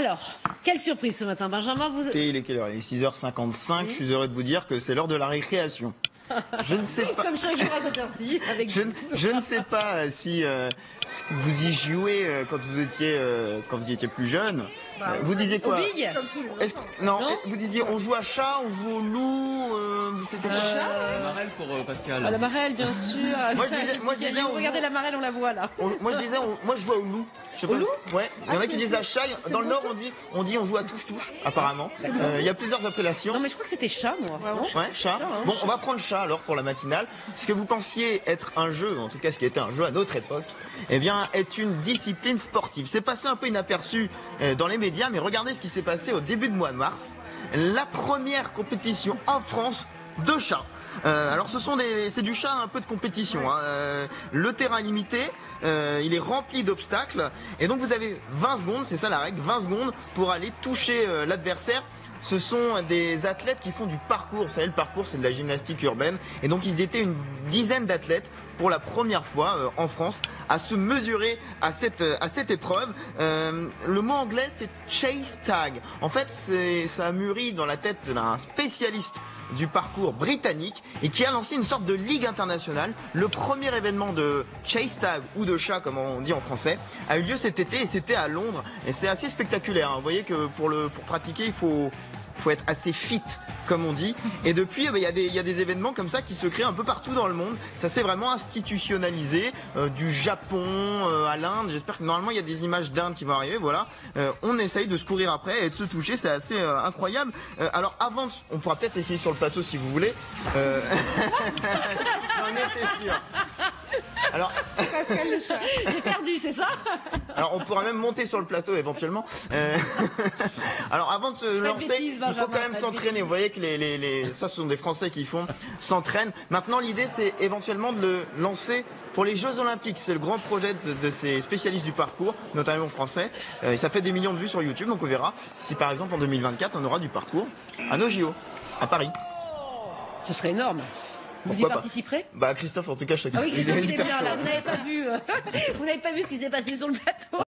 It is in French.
Alors, quelle surprise ce matin, Benjamin. Il est quelle heure? Il est 6h55. Oui. Je suis heureux de vous dire que c'est l'heure de la récréation. Je ne sais pas. Comme chaque jour à cette heure-ci. Je ne sais pas si vous y jouez quand vous étiez plus jeune. Vous disiez quoi? Aux billes non, vous disiez on joue à chat, on joue au loup. C'était chat. La marelle pour Pascal. Ah, la marelle, bien sûr. Moi je disais regardez la marelle, on la voit là. Moi je jouais au loup. Je sais pas. Ouais. Il y en a qui disent à chat. Dans le Nord on dit on joue à touche-touche apparemment. Il y a plusieurs appellations. Non mais je crois que c'était chat moi. Ouais, chat. Bon, on va prendre chat alors pour la matinale. Ce que vous pensiez être un jeu, en tout cas ce qui était un jeu à notre époque, eh bien est une discipline sportive. C'est passé un peu inaperçu dans les médias, mais regardez ce qui s'est passé au début de mois de mars. La première compétition en France de chat. Alors c'est du chat un peu de compétition. Le terrain est limité, il est rempli d'obstacles et donc vous avez 20 secondes, c'est ça la règle, 20 secondes pour aller toucher l'adversaire. Ce sont des athlètes qui font du parcours. Vous savez, le parcours, c'est de la gymnastique urbaine. Et donc, ils étaient une dizaine d'athlètes pour la première fois en France à se mesurer à cette épreuve. Le mot anglais, c'est chase tag. En fait, ça a mûri dans la tête d'un spécialiste du parcours britannique et qui a lancé une sorte de ligue internationale. Le premier événement de chase tag ou de chat, comme on dit en français, a eu lieu cet été et c'était à Londres. Et c'est assez spectaculaire. Vous voyez que pour pratiquer, il faut être assez fit, comme on dit. Et depuis, il y a des événements comme ça qui se créent un peu partout dans le monde. Ça s'est vraiment institutionnalisé, du Japon à l'Inde. J'espère que normalement, il y a des images d'Inde qui vont arriver. Voilà. On essaye de se courir après et de se toucher. C'est assez incroyable. Alors, avant, on pourra peut-être essayer sur le plateau si vous voulez. J'en étais sûr. Alors, c'est Pascal le chat. J'ai perdu, c'est ça? Alors, on pourra même monter sur le plateau éventuellement. Alors, avant de se lancer, il faut quand même s'entraîner. Vous voyez que ça, ce sont des Français qui s'entraînent. Maintenant, l'idée, c'est éventuellement de le lancer pour les Jeux Olympiques. C'est le grand projet de ces spécialistes du parcours, notamment français. Ça fait des millions de vues sur YouTube, donc on verra si, par exemple, en 2024, on aura du parcours à nos JO, à Paris. Ce serait énorme. Vous y participerez? Bah, Christophe, en tout cas, je te Ah oui, Christophe, il est bien là. Vous n'avez pas vu ce qui s'est passé sur le plateau.